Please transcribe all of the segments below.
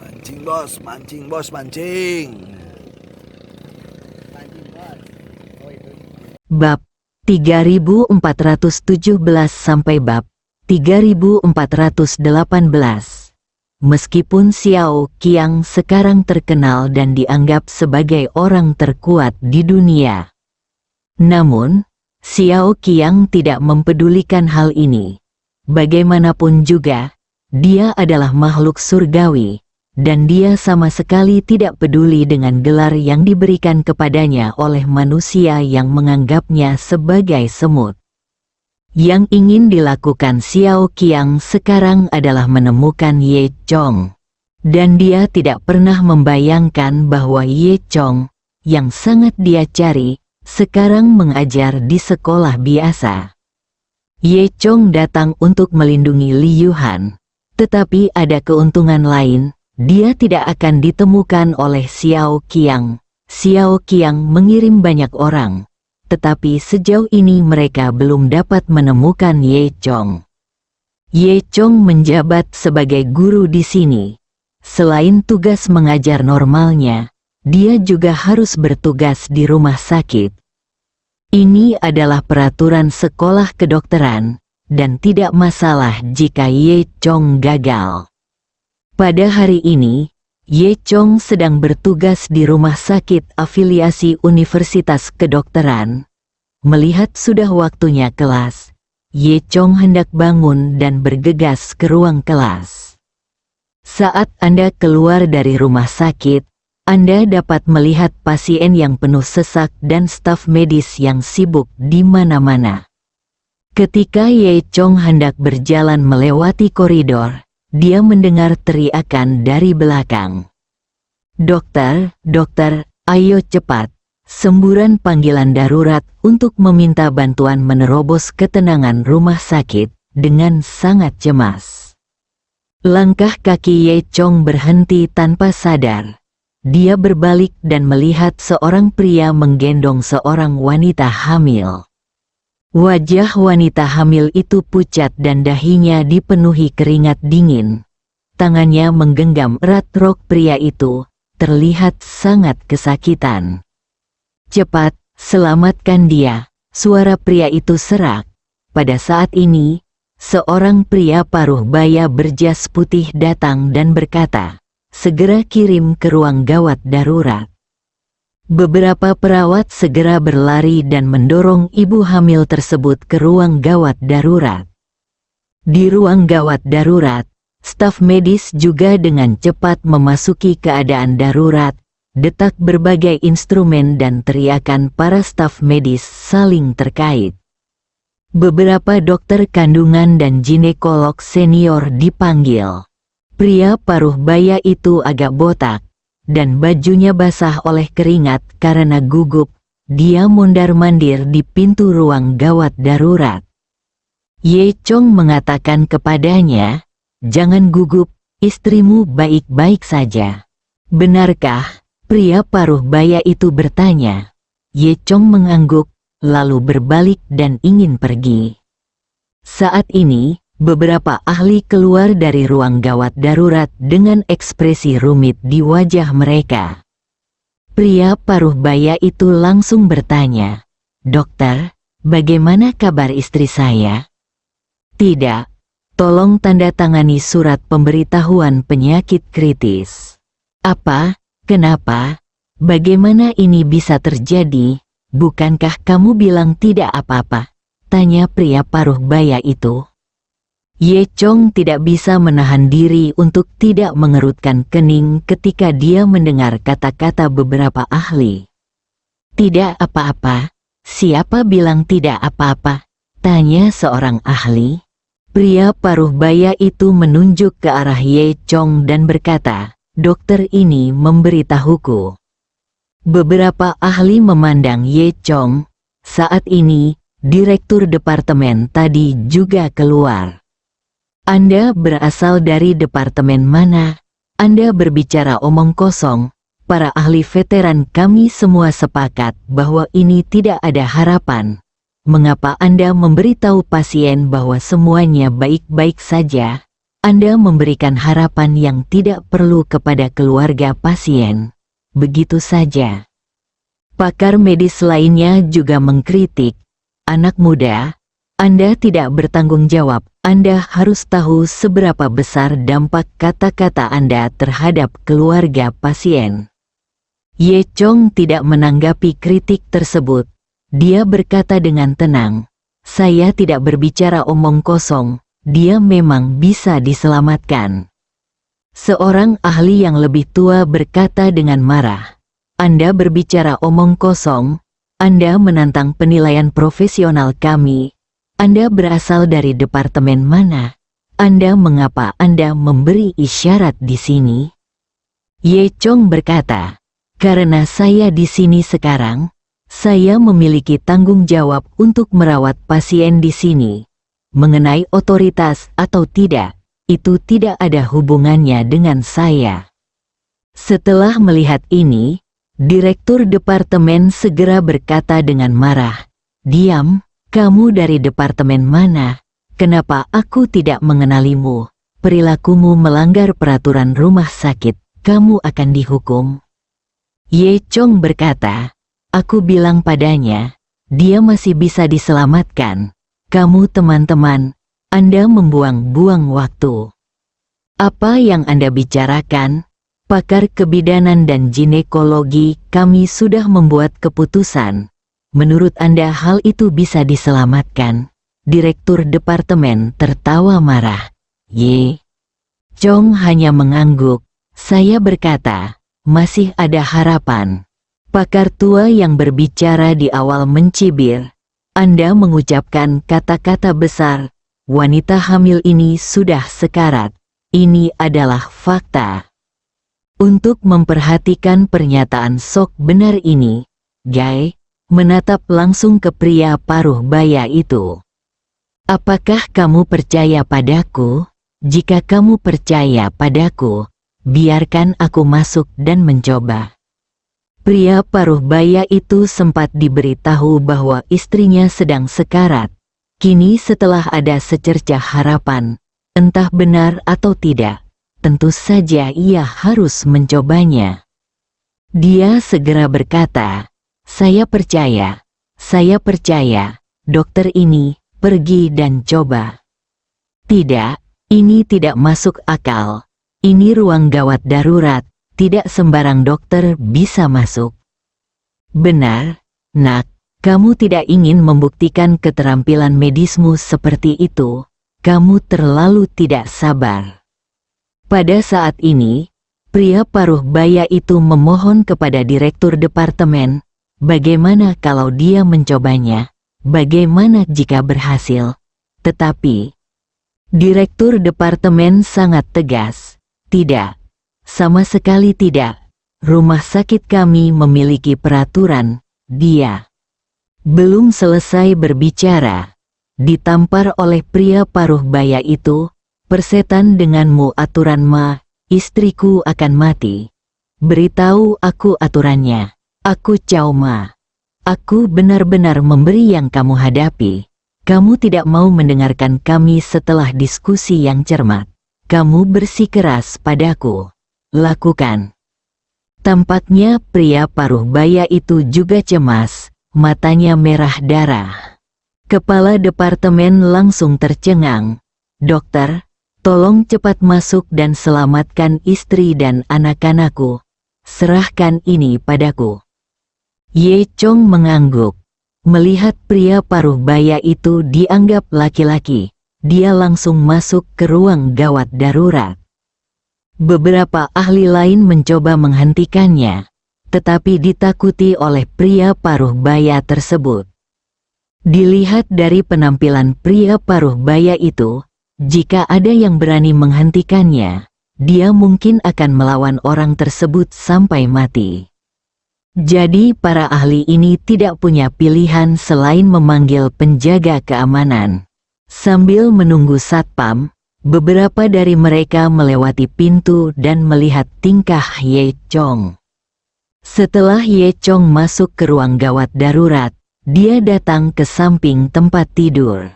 Mancing bos, mancing bos, mancing. Bab 3417 sampai bab 3418. Meskipun Xiao Qiang sekarang terkenal dan dianggap sebagai orang terkuat di dunia, namun Xiao Qiang tidak mempedulikan hal ini. Bagaimanapun juga, dia adalah makhluk surgawi, dan dia sama sekali tidak peduli dengan gelar yang diberikan kepadanya oleh manusia yang menganggapnya sebagai semut. Yang ingin dilakukan Xiao Qiang sekarang adalah menemukan Ye Chong. Dan dia tidak pernah membayangkan bahwa Ye Chong, yang sangat dia cari, sekarang mengajar di sekolah biasa. Ye Chong datang untuk melindungi Li Yuhan, tetapi ada keuntungan lain. Dia tidak akan ditemukan oleh Xiao Qiang. Xiao Qiang mengirim banyak orang, tetapi sejauh ini mereka belum dapat menemukan Ye Chong. Ye Chong menjabat sebagai guru di sini. Selain tugas mengajar normalnya, dia juga harus bertugas di rumah sakit. Ini adalah peraturan sekolah kedokteran, dan tidak masalah jika Ye Chong gagal. Pada hari ini, Ye Chong sedang bertugas di rumah sakit afiliasi Universitas Kedokteran. Melihat sudah waktunya kelas, Ye Chong hendak bangun dan bergegas ke ruang kelas. Saat Anda keluar dari rumah sakit, Anda dapat melihat pasien yang penuh sesak dan staf medis yang sibuk di mana-mana. Ketika Ye Chong hendak berjalan melewati koridor, dia mendengar teriakan dari belakang. "Dokter, dokter, ayo cepat!" Semburan panggilan darurat untuk meminta bantuan menerobos ketenangan rumah sakit dengan sangat cemas. Langkah kaki Ye Chong berhenti tanpa sadar. Dia berbalik dan melihat seorang pria menggendong seorang wanita hamil. Wajah wanita hamil itu pucat dan dahinya dipenuhi keringat dingin. Tangannya menggenggam erat rok pria itu, terlihat sangat kesakitan. "Cepat, selamatkan dia," suara pria itu serak. Pada saat ini, seorang pria paruh baya berjas putih datang dan berkata, "Segera kirim ke ruang gawat darurat." Beberapa perawat segera berlari dan mendorong ibu hamil tersebut ke ruang gawat darurat. Di ruang gawat darurat, staf medis juga dengan cepat memasuki keadaan darurat. Detak berbagai instrumen dan teriakan para staf medis saling terkait. Beberapa dokter kandungan dan ginekolog senior dipanggil. Pria paruh baya itu agak botak, dan bajunya basah oleh keringat karena gugup. Dia mondar-mandir di pintu ruang gawat darurat. Ye Chong mengatakan kepadanya, "Jangan gugup, istrimu baik-baik saja." "Benarkah?" Pria paruh baya itu bertanya. Ye Chong mengangguk, lalu berbalik dan ingin pergi. Saat ini, beberapa ahli keluar dari ruang gawat darurat dengan ekspresi rumit di wajah mereka. Pria paruh baya itu langsung bertanya, "Dokter, bagaimana kabar istri saya?" "Tidak, tolong tanda tangani surat pemberitahuan penyakit kritis." "Apa? Kenapa? Bagaimana ini bisa terjadi? Bukankah kamu bilang tidak apa-apa?" tanya pria paruh baya itu. Ye Chong tidak bisa menahan diri untuk tidak mengerutkan kening ketika dia mendengar kata-kata beberapa ahli. "Tidak apa-apa? Siapa bilang tidak apa-apa?" tanya seorang ahli. Pria paruh baya itu menunjuk ke arah Ye Chong dan berkata, "Dokter ini memberitahuku." Beberapa ahli memandang Ye Chong. Saat ini, direktur departemen tadi juga keluar. "Anda berasal dari departemen mana? Anda berbicara omong kosong. Para ahli veteran kami semua sepakat bahwa ini tidak ada harapan. Mengapa Anda memberitahu pasien bahwa semuanya baik-baik saja?" Anda memberikan harapan yang tidak perlu kepada keluarga pasien. Begitu saja. Pakar medis lainnya juga mengkritik, anak muda, Anda tidak bertanggung jawab. Anda harus tahu seberapa besar dampak kata-kata Anda terhadap keluarga pasien. Ye Chong tidak menanggapi kritik tersebut. Dia berkata dengan tenang, saya tidak berbicara omong kosong, dia memang bisa diselamatkan. Seorang ahli yang lebih tua berkata dengan marah, Anda berbicara omong kosong, Anda menantang penilaian profesional kami. Anda berasal dari departemen mana? Mengapa Anda memberi isyarat di sini? Ye Chong berkata, karena saya di sini sekarang, saya memiliki tanggung jawab untuk merawat pasien di sini. Mengenai otoritas atau tidak, itu tidak ada hubungannya dengan saya. Setelah melihat ini, Direktur Departemen segera berkata dengan marah, diam. Kamu dari departemen mana? Kenapa aku tidak mengenalimu? Perilakumu melanggar peraturan rumah sakit. Kamu akan dihukum. Ye Chong berkata, aku bilang padanya, dia masih bisa diselamatkan. Kamu teman-teman, Anda membuang-buang waktu. Apa yang Anda bicarakan? Pakar kebidanan dan ginekologi, kami sudah membuat keputusan. Menurut Anda hal itu bisa diselamatkan? Direktur departemen tertawa marah. Ye Chong hanya mengangguk. Saya berkata, masih ada harapan. Pakar tua yang berbicara di awal mencibir. Anda mengucapkan kata-kata besar. Wanita hamil ini sudah sekarat. Ini adalah fakta. Untuk memperhatikan pernyataan sok benar ini, Guy menatap langsung ke pria paruh baya itu. Apakah kamu percaya padaku? Jika kamu percaya padaku, biarkan aku masuk dan mencoba. Pria paruh baya itu sempat diberitahu bahwa istrinya sedang sekarat. Kini setelah ada secercah harapan, entah benar atau tidak, tentu saja ia harus mencobanya. Dia segera berkata, saya percaya, dokter ini, pergi dan coba. Tidak, ini tidak masuk akal. Ini ruang gawat darurat, tidak sembarang dokter bisa masuk. Benar, nak, kamu tidak ingin membuktikan keterampilan medismu seperti itu. Kamu terlalu tidak sabar. Pada saat ini, pria paruh baya itu memohon kepada direktur departemen, bagaimana kalau dia mencobanya? Bagaimana jika berhasil? Tetapi, direktur departemen sangat tegas. Tidak, sama sekali tidak. Rumah sakit kami memiliki peraturan. Dia belum selesai berbicara, ditampar oleh pria paruh baya itu. Persetan denganmu aturan istriku akan mati. Beritahu aku aturannya. Aku Chow Ma. Aku benar-benar memberi yang kamu hadapi. Kamu tidak mau mendengarkan kami setelah diskusi yang cermat. Kamu bersikeras padaku. Lakukan. Tampaknya pria paruh baya itu juga cemas, matanya merah darah. Kepala departemen langsung tercengang. Dokter, tolong cepat masuk dan selamatkan istri dan anak-anakku. Serahkan ini padaku. Ye Chong mengangguk. Melihat pria paruh baya itu dianggap laki-laki, dia langsung masuk ke ruang gawat darurat. Beberapa ahli lain mencoba menghentikannya, tetapi ditakuti oleh pria paruh baya tersebut. Dilihat dari penampilan pria paruh baya itu, jika ada yang berani menghentikannya, dia mungkin akan melawan orang tersebut sampai mati. Jadi para ahli ini tidak punya pilihan selain memanggil penjaga keamanan. Sambil menunggu satpam, beberapa dari mereka melewati pintu dan melihat tingkah Ye Chong. Setelah Ye Chong masuk ke ruang gawat darurat, dia datang ke samping tempat tidur.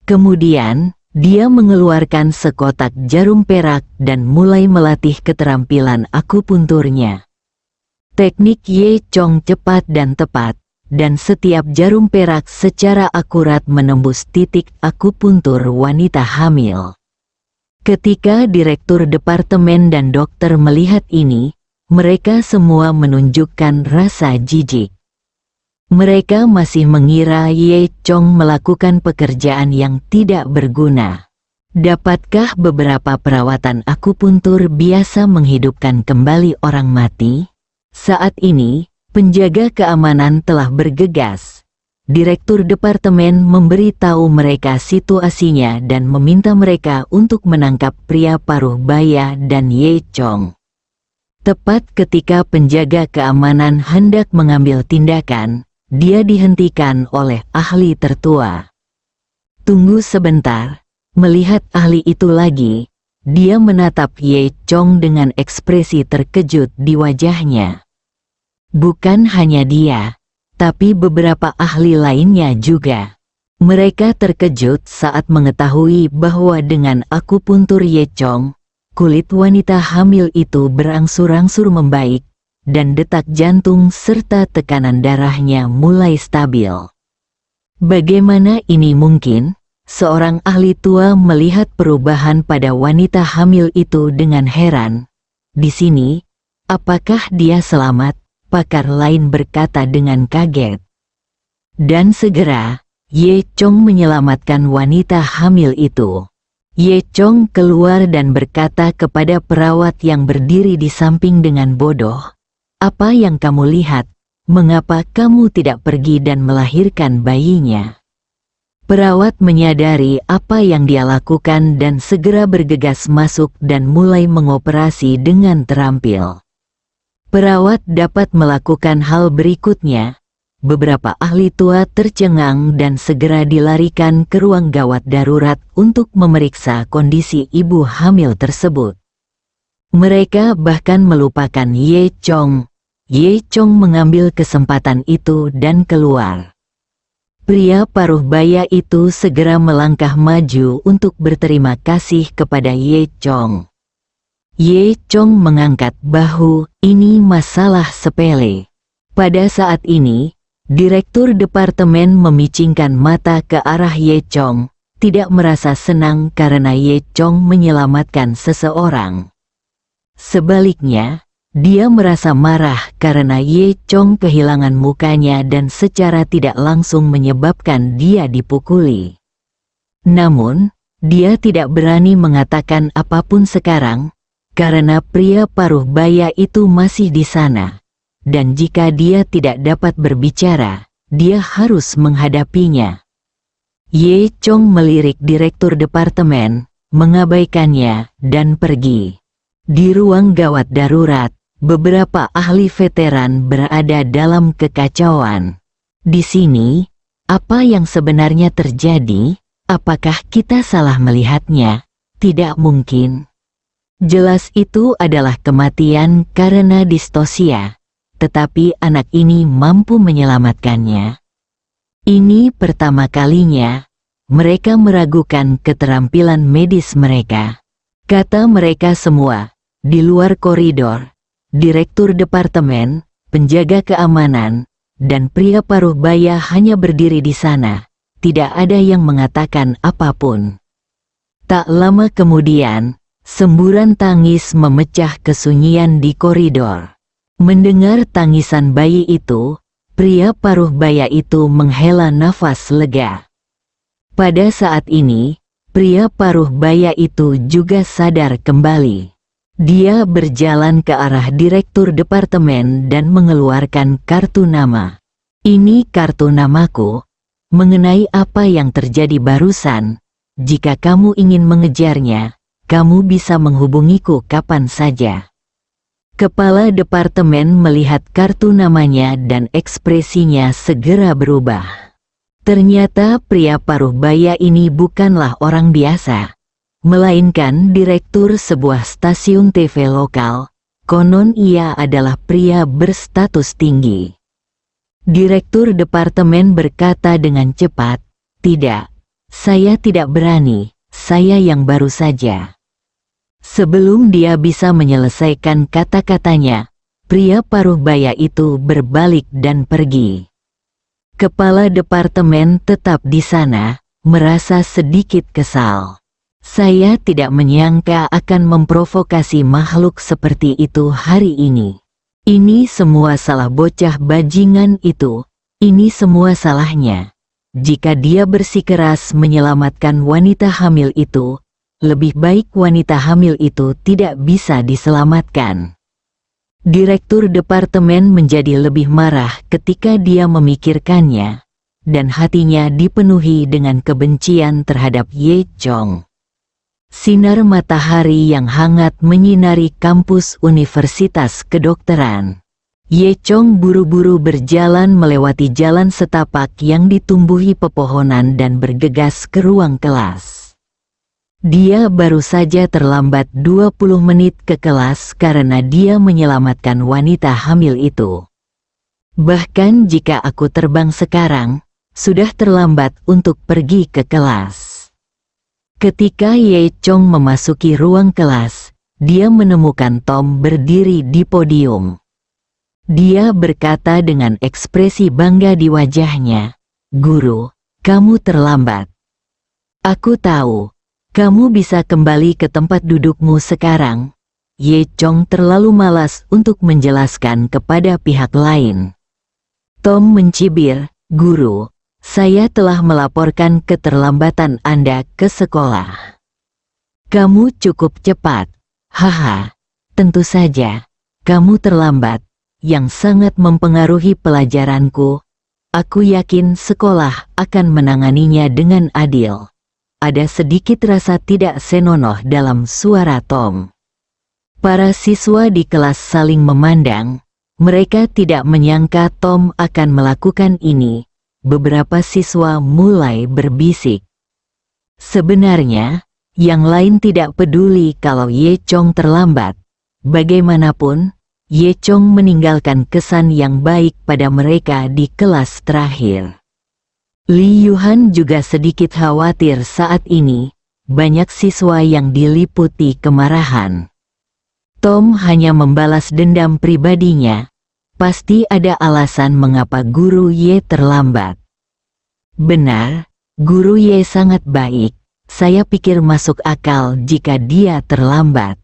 Kemudian, Dia mengeluarkan sekotak jarum perak dan mulai melatih keterampilan akupunturnya. Teknik Ye Chong cepat dan tepat, dan setiap jarum perak secara akurat menembus titik akupuntur wanita hamil. Ketika Direktur Departemen dan dokter melihat ini, mereka semua menunjukkan rasa jijik. Mereka masih mengira Ye Chong melakukan pekerjaan yang tidak berguna. Dapatkah beberapa perawatan akupuntur biasa menghidupkan kembali orang mati? Saat ini, penjaga keamanan telah bergegas. Direktur departemen memberitahu mereka situasinya dan meminta mereka untuk menangkap pria paruh baya dan Ye Chong. Tepat ketika penjaga keamanan hendak mengambil tindakan, dia dihentikan oleh ahli tertua. Tunggu sebentar, melihat ahli itu lagi, dia menatap Ye Chong dengan ekspresi terkejut di wajahnya. Bukan hanya dia, tapi beberapa ahli lainnya juga. Mereka terkejut saat mengetahui bahwa dengan akupuntur Ye Chong, kulit wanita hamil itu berangsur-angsur membaik, dan detak jantung serta tekanan darahnya mulai stabil. Bagaimana ini mungkin? Seorang ahli tua melihat perubahan pada wanita hamil itu dengan heran. Di sini, apakah dia selamat? Pakar lain berkata dengan kaget. Dan segera, Ye Chong menyelamatkan wanita hamil itu. Ye Chong keluar dan berkata kepada perawat yang berdiri di samping dengan bodoh, "Apa yang kamu lihat? Mengapa kamu tidak pergi dan melahirkan bayinya?" Perawat menyadari apa yang dia lakukan dan segera bergegas masuk dan mulai mengoperasi dengan terampil. Perawat dapat melakukan hal berikutnya. Beberapa ahli tua tercengang dan segera dilarikan ke ruang gawat darurat untuk memeriksa kondisi ibu hamil tersebut. Mereka bahkan melupakan Ye Chong. Ye Chong mengambil kesempatan itu dan keluar. Pria paruh baya itu segera melangkah maju untuk berterima kasih kepada Ye Chong. Ye Chong mengangkat bahu, ini masalah sepele. Pada saat ini, Direktur Departemen memicingkan mata ke arah Ye Chong, tidak merasa senang karena Ye Chong menyelamatkan seseorang. Sebaliknya, dia merasa marah karena Ye Chong kehilangan mukanya dan secara tidak langsung menyebabkan dia dipukuli. Namun, dia tidak berani mengatakan apapun sekarang, karena pria paruh baya itu masih di sana, dan jika dia tidak dapat berbicara, dia harus menghadapinya. Ye Chong melirik Direktur Departemen, mengabaikannya, dan pergi. Di ruang gawat darurat, beberapa ahli veteran berada dalam kekacauan. Di sini, apa yang sebenarnya terjadi? Apakah kita salah melihatnya? Tidak mungkin. Jelas itu adalah kematian karena distosia, tetapi anak ini mampu menyelamatkannya. Ini pertama kalinya, mereka meragukan keterampilan medis mereka. Kata mereka semua, di luar koridor, Direktur Departemen, penjaga keamanan, dan pria paruh baya hanya berdiri di sana. Tidak ada yang mengatakan apapun. Tak lama kemudian, semburan tangis memecah kesunyian di koridor. Mendengar tangisan bayi itu, pria paruh baya itu menghela nafas lega. Pada saat ini, pria paruh baya itu juga sadar kembali. Dia berjalan ke arah Direktur Departemen dan mengeluarkan kartu nama. Ini kartu namaku. Mengenai apa yang terjadi barusan, jika kamu ingin mengejarnya, kamu bisa menghubungiku kapan saja. Kepala departemen melihat kartu namanya dan ekspresinya segera berubah. Ternyata pria paruh baya ini bukanlah orang biasa, melainkan direktur sebuah stasiun TV lokal. Konon ia adalah pria berstatus tinggi. Direktur departemen berkata dengan cepat, "Tidak, saya tidak berani. saya yang baru saja." Sebelum dia bisa menyelesaikan kata-katanya, pria paruh baya itu berbalik dan pergi. Kepala departemen tetap di sana, merasa sedikit kesal. "Saya tidak menyangka akan memprovokasi makhluk seperti itu hari ini. Ini semua salah bocah bajingan itu. Ini semua salahnya. Jika dia bersikeras menyelamatkan wanita hamil itu, lebih baik wanita hamil itu tidak bisa diselamatkan." Direktur departemen menjadi lebih marah ketika dia memikirkannya, dan hatinya dipenuhi dengan kebencian terhadap Ye Chong. Sinar matahari yang hangat menyinari kampus Universitas Kedokteran. Ye Chong buru-buru berjalan melewati jalan setapak yang ditumbuhi pepohonan dan bergegas ke ruang kelas. Dia baru saja terlambat 20 menit ke kelas karena dia menyelamatkan wanita hamil itu. "Bahkan jika aku terbang sekarang, sudah terlambat untuk pergi ke kelas." Ketika Ye Chong memasuki ruang kelas, dia menemukan Tom berdiri di podium. Dia berkata dengan ekspresi bangga di wajahnya, "Guru, kamu terlambat. Aku tahu, kamu bisa kembali ke tempat dudukmu sekarang." Ye Chong terlalu malas untuk menjelaskan kepada pihak lain. Tom mencibir, "Guru, saya telah melaporkan keterlambatan Anda ke sekolah." "Kamu cukup cepat. Haha, tentu saja. Kamu terlambat, yang sangat mempengaruhi pelajaranku. Aku yakin sekolah akan menanganinya dengan adil." Ada sedikit rasa tidak senonoh dalam suara Tom. Para siswa di kelas saling memandang. Mereka tidak menyangka Tom akan melakukan ini. Beberapa siswa mulai berbisik. Sebenarnya, yang lain tidak peduli kalau Ye Chong terlambat. Bagaimanapun, Ye Chong meninggalkan kesan yang baik pada mereka di kelas terakhir. Li Yuhan juga sedikit khawatir saat ini. Banyak siswa yang diliputi kemarahan. Tom hanya membalas dendam pribadinya. Pasti ada alasan mengapa Guru Ye terlambat. "Benar, Guru Ye sangat baik. Saya pikir masuk akal jika dia terlambat."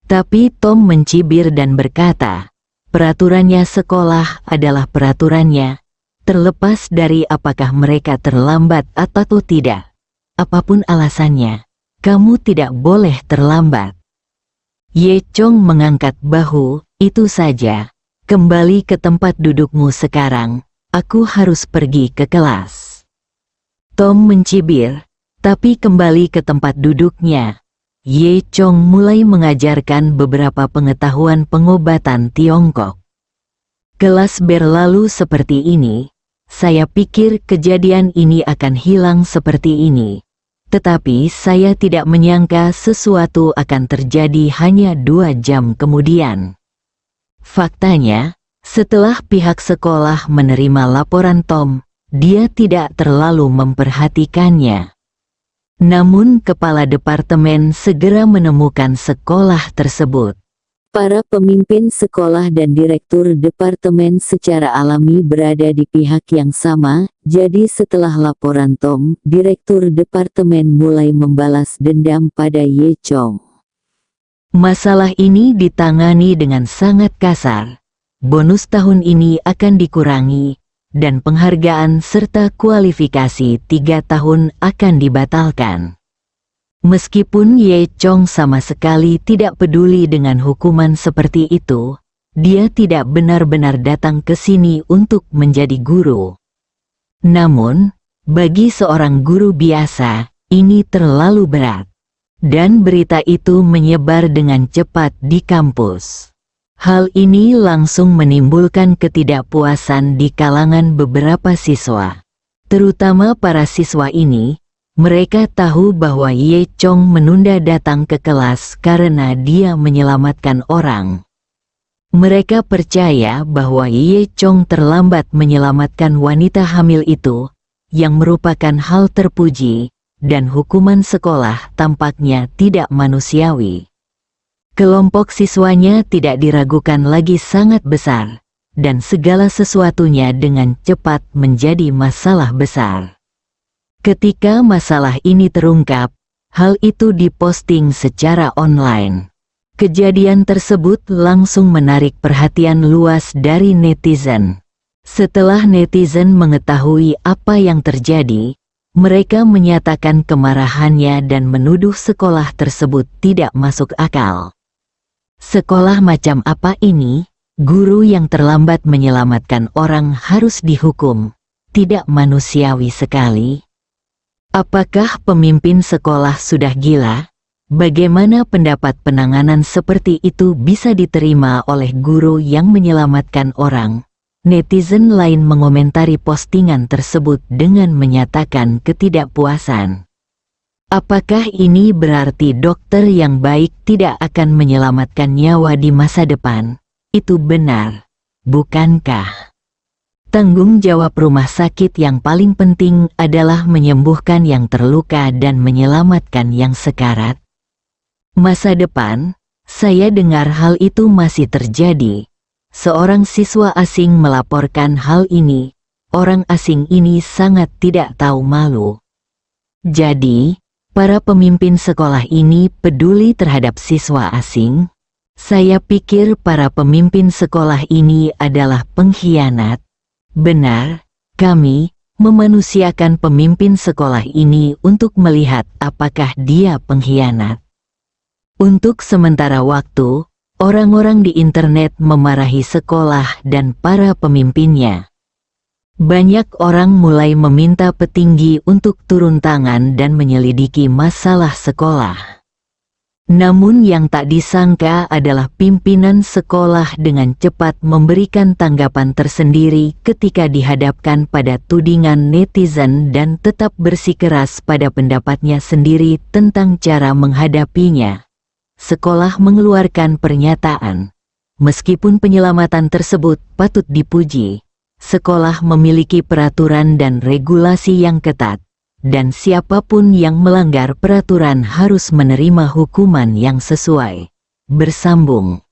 Tapi Tom mencibir dan berkata, "Peraturannya sekolah adalah peraturannya, terlepas dari apakah mereka terlambat atau tidak. Apapun alasannya, kamu tidak boleh terlambat." Ye Chong mengangkat bahu, "Itu saja. Kembali ke tempat dudukmu sekarang, aku harus pergi ke kelas." Tom mencibir, tapi kembali ke tempat duduknya. Ye Chong mulai mengajarkan beberapa pengetahuan pengobatan Tiongkok. "Kelas berlalu seperti ini. Saya pikir kejadian ini akan hilang seperti ini. Tetapi saya tidak menyangka sesuatu akan terjadi hanya 2 jam kemudian." Faktanya, setelah pihak sekolah menerima laporan Tom, dia tidak terlalu memperhatikannya. Namun kepala departemen segera menemukan sekolah tersebut. Para pemimpin sekolah dan direktur departemen secara alami berada di pihak yang sama, jadi setelah laporan Tom, direktur departemen mulai membalas dendam pada Ye Chong. Masalah ini ditangani dengan sangat kasar. Bonus tahun ini akan dikurangi, dan penghargaan serta kualifikasi 3 tahun akan dibatalkan. Meskipun Ye Chong sama sekali tidak peduli dengan hukuman seperti itu, dia tidak benar-benar datang ke sini untuk menjadi guru. Namun, bagi seorang guru biasa, ini terlalu berat. Dan berita itu menyebar dengan cepat di kampus. Hal ini langsung menimbulkan ketidakpuasan di kalangan beberapa siswa. Terutama para siswa ini, mereka tahu bahwa Ye Chong menunda datang ke kelas karena dia menyelamatkan orang. Mereka percaya bahwa Ye Chong terlambat menyelamatkan wanita hamil itu, yang merupakan hal terpuji, dan hukuman sekolah tampaknya tidak manusiawi. Kelompok siswanya tidak diragukan lagi sangat besar, dan segala sesuatunya dengan cepat menjadi masalah besar. Ketika masalah ini terungkap, hal itu diposting secara online. Kejadian tersebut langsung menarik perhatian luas dari netizen. Setelah netizen mengetahui apa yang terjadi, mereka menyatakan kemarahannya dan menuduh sekolah tersebut tidak masuk akal. Sekolah macam apa ini? Guru yang terlambat menyelamatkan orang harus dihukum. Tidak manusiawi sekali. Apakah pemimpin sekolah sudah gila? Bagaimana pendapat penanganan seperti itu bisa diterima oleh guru yang menyelamatkan orang? Netizen lain mengomentari postingan tersebut dengan menyatakan ketidakpuasan. Apakah ini berarti dokter yang baik tidak akan menyelamatkan nyawa di masa depan? Itu benar, bukankah? Tanggung jawab rumah sakit yang paling penting adalah menyembuhkan yang terluka dan menyelamatkan yang sekarat. Masa depan, saya dengar hal itu masih terjadi. Seorang siswa asing melaporkan hal ini. Orang asing ini sangat tidak tahu malu. Jadi, para pemimpin sekolah ini peduli terhadap siswa asing? Saya pikir para pemimpin sekolah ini adalah pengkhianat. Benar, kami memanusiakan pemimpin sekolah ini untuk melihat apakah dia pengkhianat. Untuk sementara waktu, orang-orang di internet memarahi sekolah dan para pemimpinnya. Banyak orang mulai meminta petinggi untuk turun tangan dan menyelidiki masalah sekolah. Namun yang tak disangka adalah pimpinan sekolah dengan cepat memberikan tanggapan tersendiri ketika dihadapkan pada tudingan netizen dan tetap bersikeras pada pendapatnya sendiri tentang cara menghadapinya. Sekolah mengeluarkan pernyataan. Meskipun penyelamatan tersebut patut dipuji, sekolah memiliki peraturan dan regulasi yang ketat, dan siapapun yang melanggar peraturan harus menerima hukuman yang sesuai. Bersambung.